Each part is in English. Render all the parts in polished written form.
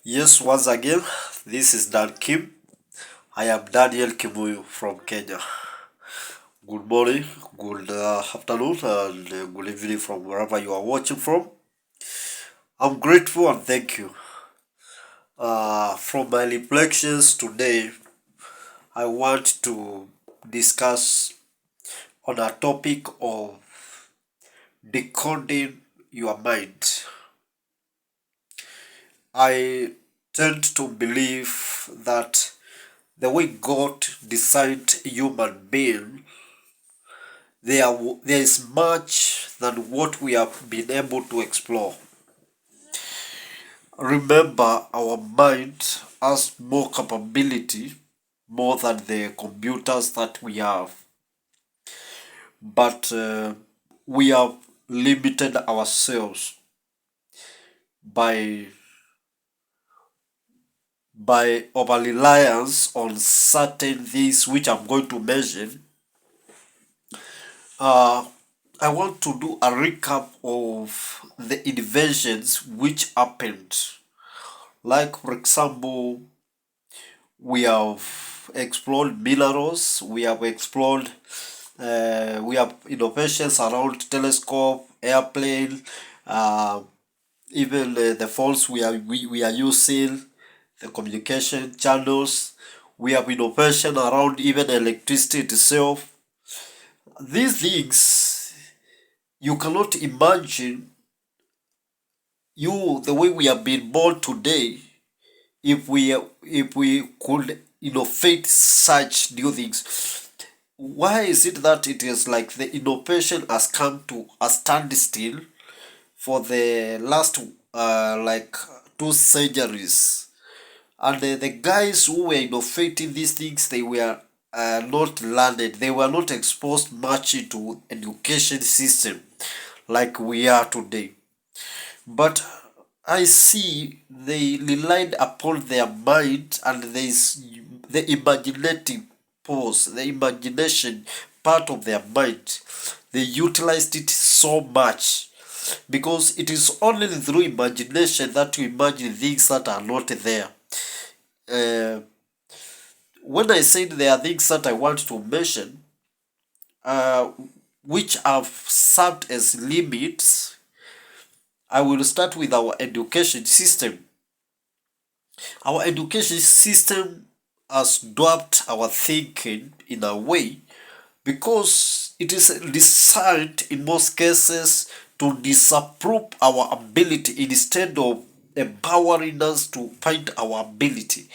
Yes, once again, this is Dan Kim. I am Daniel Kimuyu from Kenya. Good morning, good afternoon, and good evening from wherever you are watching from. I'm grateful and thank you. From my reflections today, I want to discuss on a topic of decoding your mind. I tend to believe that the way God designed human being, there is much than what we have been able to explore. Remember, our mind has more capability, more than the computers that we have, but we have limited ourselves by over reliance on certain things which I'm going to mention. Uh, I want to do a recap of the inventions which happened. Like, for example, we have explored minerals, we have innovations around telescope, airplane, uh, even the phones we are using, the communication channels. We have innovation around even electricity itself. These things you cannot imagine the way we have been born today if we could innovate such new things. Why is it that it is like the innovation has come to a standstill for the last like 2 centuries? And the guys who were innovating these things, they were not learned, they were not exposed much into education system like we are today. But I see they relied upon their mind and the imaginative pose, the imagination part of their mind. They utilized it so much because it is only through imagination that you imagine things that are not there. Uh, when I said there are things that I want to mention, uh, which have served as limits, I will start with our education system. Our education system has dwarfed our thinking in a way because it is designed in most cases to disapprove our ability instead of empowering us to find our ability.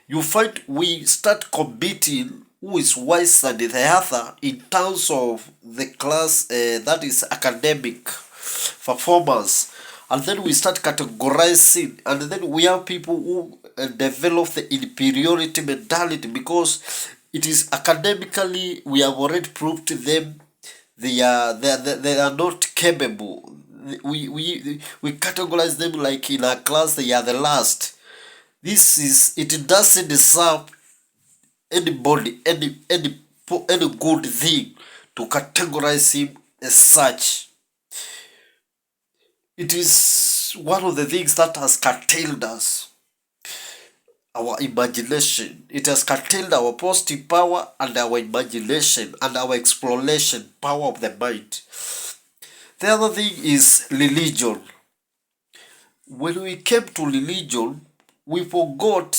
You find we start competing who is wiser than the other in terms of the class that is academic performance, and then we start categorizing, and then we have people who develop the inferiority mentality because it is academically we have already proved to them they are not capable. We categorize them like in a class they are the last. This is it doesn't deserve anybody any good thing to categorize him as such. It is one of the things that has curtailed us, our imagination. It has curtailed our positive power and our imagination and our exploration power of the mind. The other thing is religion. When we came to religion, we forgot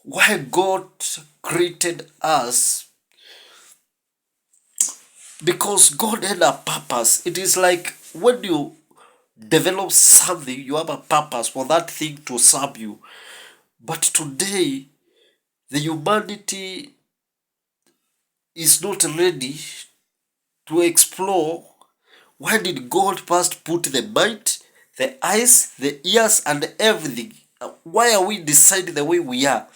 why God created us, because God had a purpose. It is like when you develop something, you have a purpose for that thing to serve you. But today, the humanity is not ready to explore why did God first put the mind, the eyes, the ears, and everything. Why are we deciding the way we are?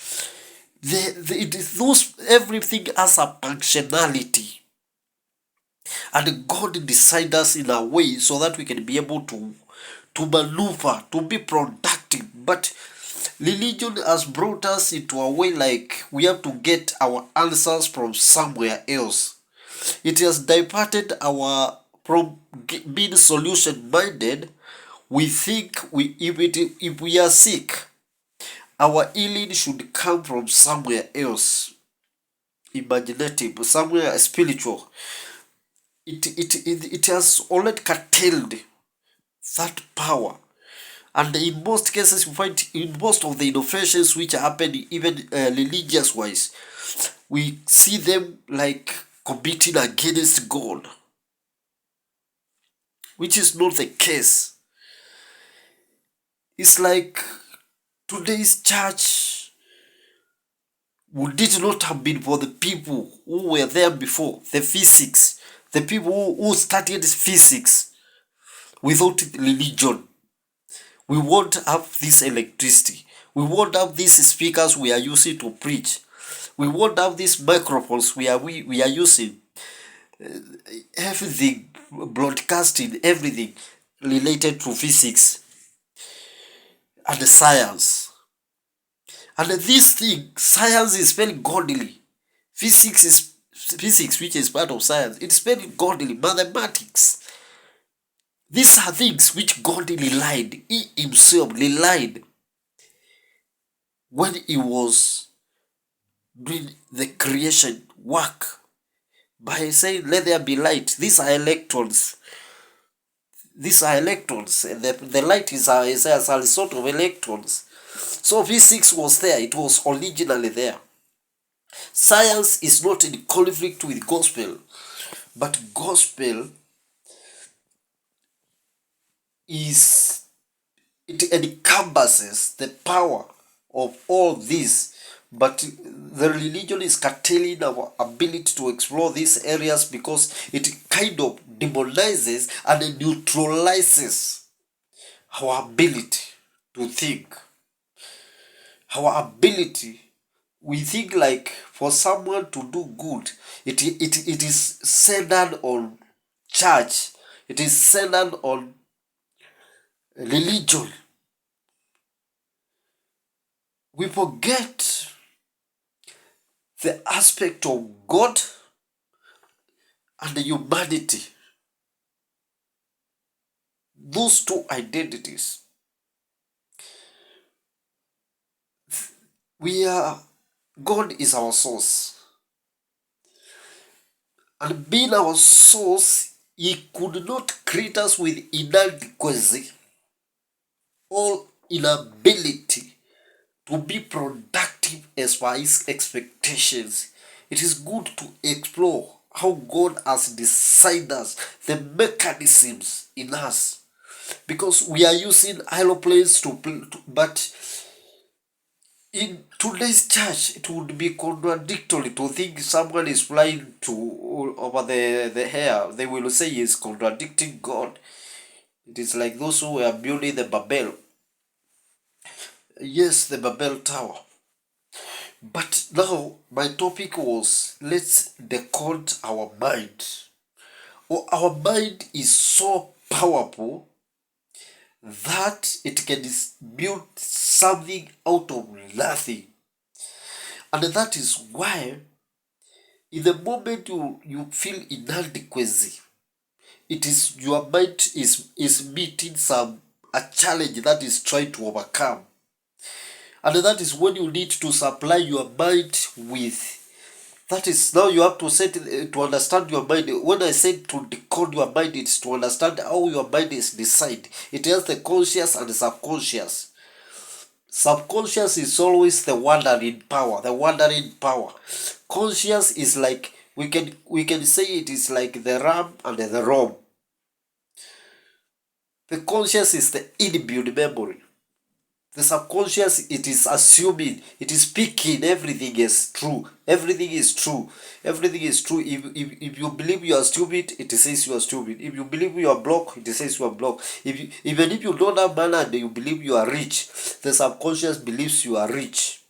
It is those everything has a functionality, and God designed us in a way so that we can be able to maneuver, to be productive. But religion has brought us into a way like we have to get our answers from somewhere else. It has diverted our from being solution minded. We think if we are sick, our healing should come from somewhere else, imaginative, somewhere spiritual. It has already curtailed that power. And in most cases, we find in most of the innovations which are happening, even religious wise, we see them like competing against God, which is not the case. It's like today's church would it not have been for the people who were there before, the physics, the people who studied physics without religion. We won't have this electricity. We won't have these speakers we are using to preach. We won't have these microphones we are using. Everything, broadcasting, everything related to physics and science. And this thing, science is very godly. Physics, which is part of science, it's very godly. Mathematics. These are things which God relied. He himself relied when he was doing the creation work by saying, "Let there be light." These are electrons. These are electrons. The light is a sort of electrons. So physics was there. It was originally there. Science is not in conflict with gospel, but gospel it encompasses the power of all this, but the religion is curtailing our ability to explore these areas because it kind of demonizes and neutralizes our ability to think, our ability. We think like for someone to do good, it is centered on church, it is centered on religion. We forget the aspect of God and the humanity. Those two identities. God is our source. And being our source, he could not create us with inadequacy or inability to be productive as per his expectations. It is good to explore how God has designed us, the mechanisms in us, because we are using aeroplanes but in today's church it would be contradictory to think someone is flying over the air. They will say he is contradicting God. It is like those who were building the Babel. Yes, the Babel Tower. But now my topic was, let's decode our mind. Our mind is so powerful that it can build something out of nothing. And that is why in the moment you feel inadequacy, it is your mind is meeting a challenge that is trying to overcome. And that is when you need to supply your mind with. That is, now you have to set to understand your mind. When I say to decode your mind, it's to understand how your mind is designed. It has the conscious and the subconscious. Subconscious is always the wandering power. The wandering power. Conscious is like we can say it is like the RAM and the ROM. The conscious is the inbuilt memory. The subconscious, it is assuming, it is speaking everything is true. Everything is true. Everything is true. If you believe you are stupid, it says you are stupid. If you believe you are broke, it says you are broke. Even if you don't have money and you believe you are rich, the subconscious believes you are rich.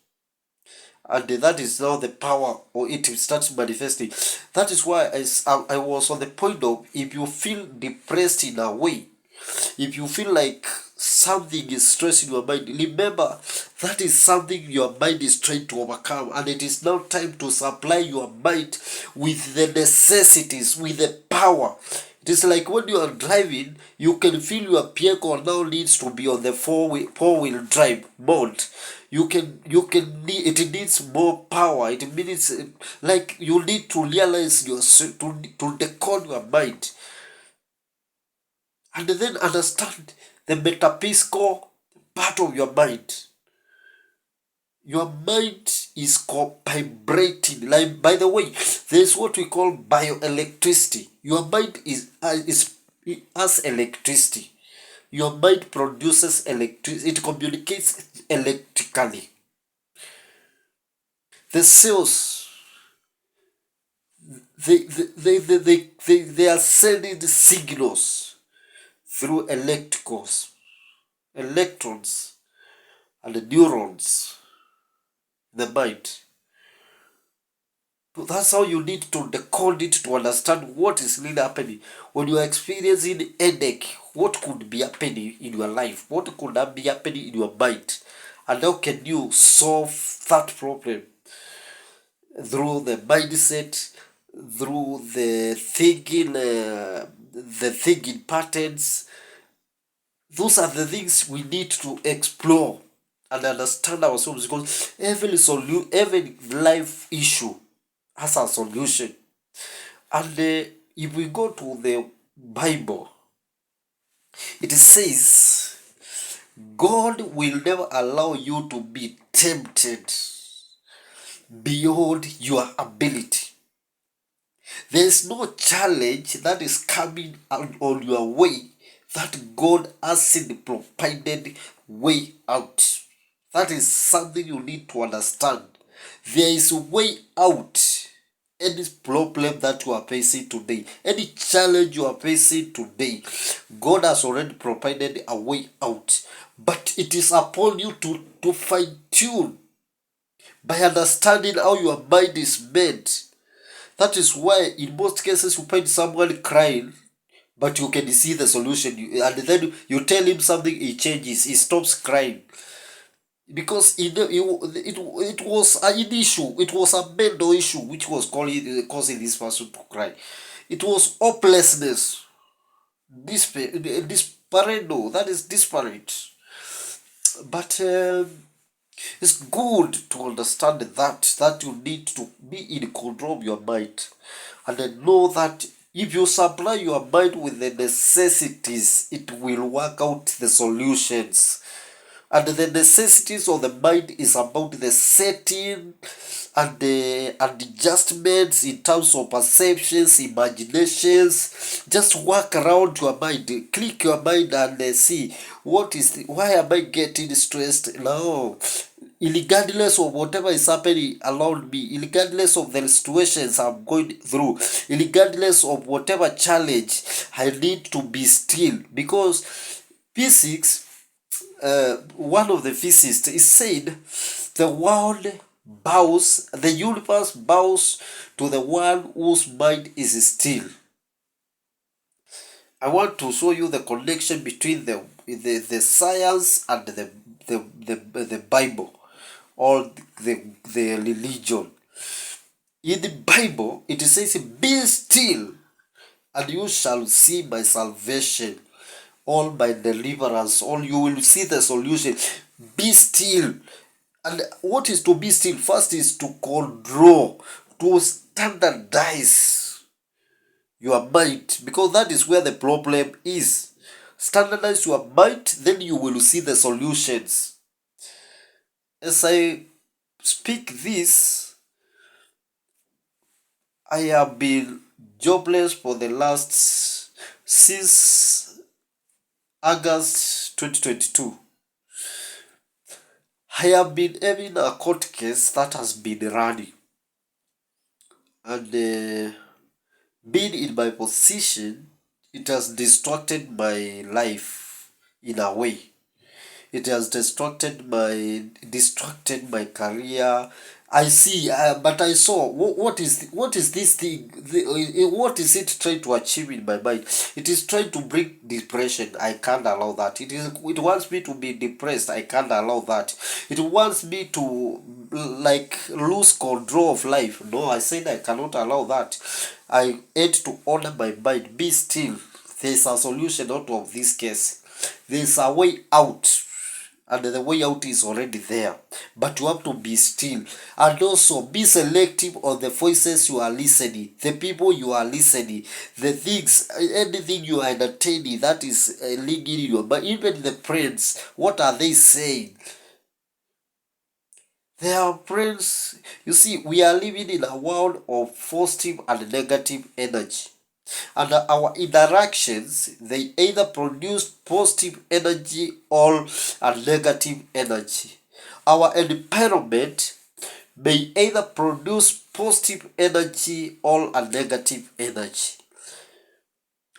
And that is now the power, or it starts manifesting. That is why I was on the point of, if you feel depressed in a way, if you feel like something is stressing your mind, remember that is something your mind is trying to overcome, and it is now time to supply your mind with the necessities, with the power. It is like when you are driving, you can feel your vehicle now needs to be on the four-wheel drive mode. It needs more power. It means like you need to realize to decode your mind, and then understand the metaphysical part of your mind. Your mind is vibrating. Like, by the way, there's what we call bioelectricity. Your mind is as electricity. Your mind produces electricity. It communicates electrically. The cells, they are sending signals through electrons, and the neurons in the mind. So that's how you need to decode it to understand what is really happening. When you are experiencing headache, what could be happening in your life? What could be happening in your mind? And how can you solve that problem? Through the mindset, through the thinking patterns. Those are the things we need to explore and understand ourselves, because every life issue has a solution. And if we go to the Bible, it says God will never allow you to be tempted beyond your ability. There is no challenge that is coming on your way that God hasn't provided way out. That is something you need to understand. There is a way out. Any problem that you are facing today, any challenge you are facing today, God has already provided a way out. But it is upon you to fine tune by understanding how your mind is made. That is why in most cases you find someone crying, but you can see the solution. And then you tell him something, he changes, he stops crying. Because it was an issue, it was a mental issue which was causing this person to cry. It was hopelessness, disparado, that is disparate. But it's good to understand that you need to be in control of your mind, and then know that if you supply your mind with the necessities, it will work out the solutions. And the necessities of the mind is about the setting and the adjustments in terms of perceptions, imaginations. Just work around your mind, click your mind, and see why am I getting stressed now? Regardless of whatever is happening around me, regardless of the situations I'm going through, regardless of whatever challenge, I need to be still, because physics, one of the physicists, is said the universe bows to the one whose mind is still. I want to show you the connection between the science and the Bible, or the religion. In the Bible, it says, "Be still, and you shall see my salvation, all my deliverance." All you will see the solution. Be still. And what is to be still? First is to control, to standardize your mind, because that is where the problem is. Standardize your mind, then you will see the solutions. As I speak this, I have been jobless for the last since August 2022. I have been having a court case that has been running, and being in my position, it has distracted my life in a way. It has distracted my career, I see, but I saw what is this thing? What is it trying to achieve in my mind? It is trying to bring depression. I can't allow that. It wants me to be depressed. I can't allow that. It wants me to like lose control of life. No, I said I cannot allow that. I had to honor my mind. Be still. There's a solution out of this case. There's a way out, and the way out is already there, but you have to be still, and also be selective on the voices you are listening, the people you are listening, the things, anything you are entertaining that is linking you. But even the friends, what are they saying? Their friends, you see, we are living in a world of positive and negative energy, and our interactions, they either produce positive energy or a negative energy. Our environment may either produce positive energy or a negative energy.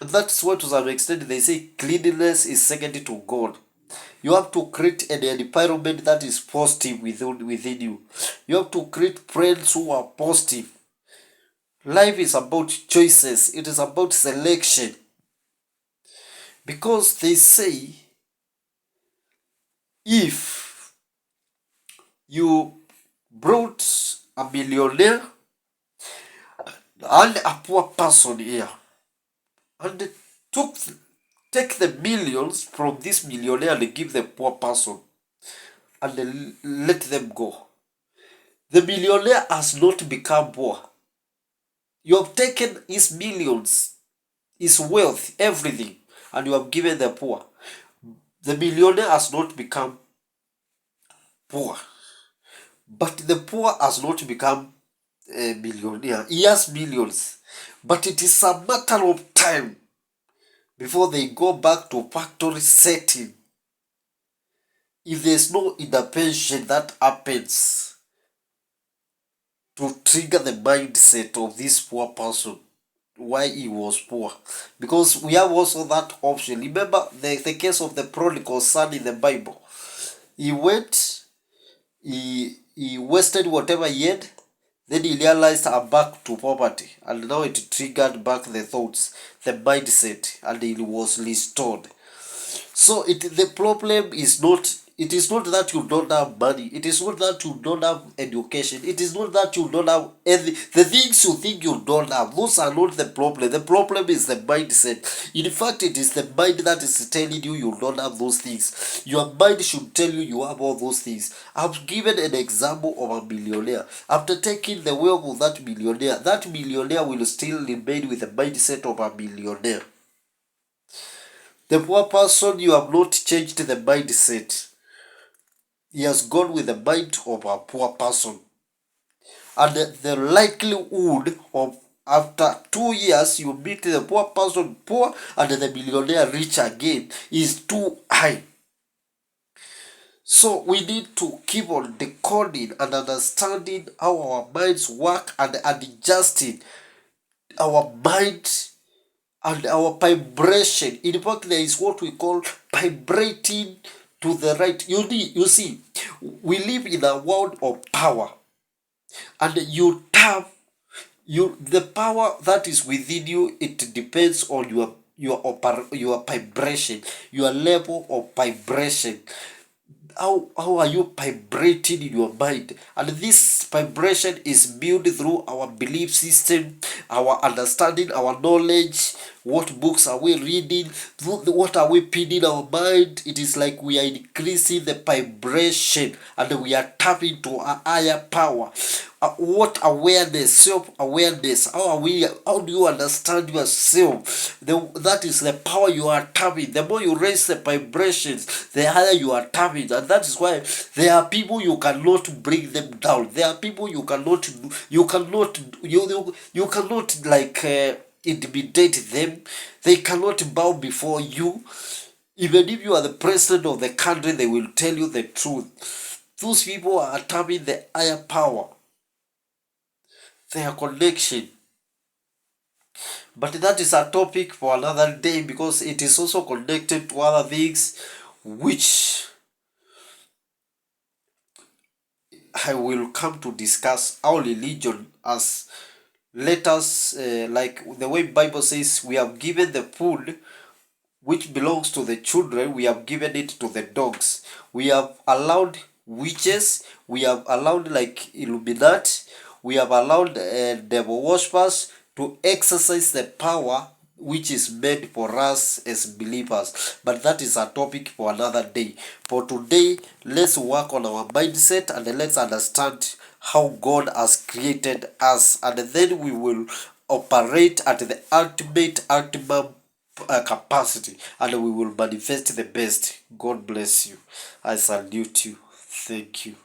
That's why to some extent they say cleanliness is second to God. You have to create an environment that is positive within you. You have to create friends who are positive. Life is about choices, it is about selection. Because they say if you brought a millionaire and a poor person here and took take the millions from this millionaire and give the poor person and let them go, the millionaire has not become poor. You have taken his millions, his wealth, everything, and you have given the poor. The millionaire has not become poor, but the poor has not become a millionaire. He has millions, but it is a matter of time before they go back to factory setting. If there's no intervention that happens to trigger the mindset of this poor person, why he was poor, because we have also that option. Remember the case of the prodigal son in the Bible. He went, he wasted whatever he had, then he realized I'm back to poverty, and now it triggered back the thoughts, the mindset, and he was restored. So the problem is not, it is not that you don't have money, it is not that you don't have education, it is not that you don't have any the things you think you don't have. Those are not the problem. The problem is the mindset. In fact, it is the mind that is telling you you don't have those things. Your mind should tell you you have all those things. I've given an example of a millionaire. After taking the wealth of that millionaire will still remain with the mindset of a millionaire. The poor person, you have not changed the mindset. He has gone with the mind of a poor person. And the likelihood of after 2 years you meet the poor person poor and the millionaire rich again is too high. So we need to keep on decoding and understanding how our minds work and adjusting our mind and our vibration. In fact, there is what we call vibrating to the right. You see, we live in a world of power, and you tap the power that is within you. It depends on your vibration, your level of vibration. How are you vibrating in your mind? And this vibration is built through our belief system, our understanding, our knowledge. What books are we reading? What are we feeding our mind? It is like we are increasing the vibration and we are tapping to a higher power. What awareness, self-awareness. How do you understand yourself? That is the power you are tapping. The more you raise the vibrations, the higher you are tapping. And that is why there are people you cannot bring them down. There are people you cannot like intimidate them. They cannot bow before you. Even if you are the president of the country, they will tell you the truth. Those people are tapping the higher power, their connection. But that is a topic for another day, because it is also connected to other things which I will come to discuss how religion has let us, like the way Bible says, we have given the food which belongs to the children, we have given it to the dogs. We have allowed witches, we have allowed like Illuminati, we have allowed devil worshippers to exercise the power which is meant for us as believers. But that is a topic for another day. For today, let's work on our mindset and let's understand how God has created us, and then we will operate at the ultimate optimum capacity, and we will manifest the best. God bless you. I salute you. Thank you.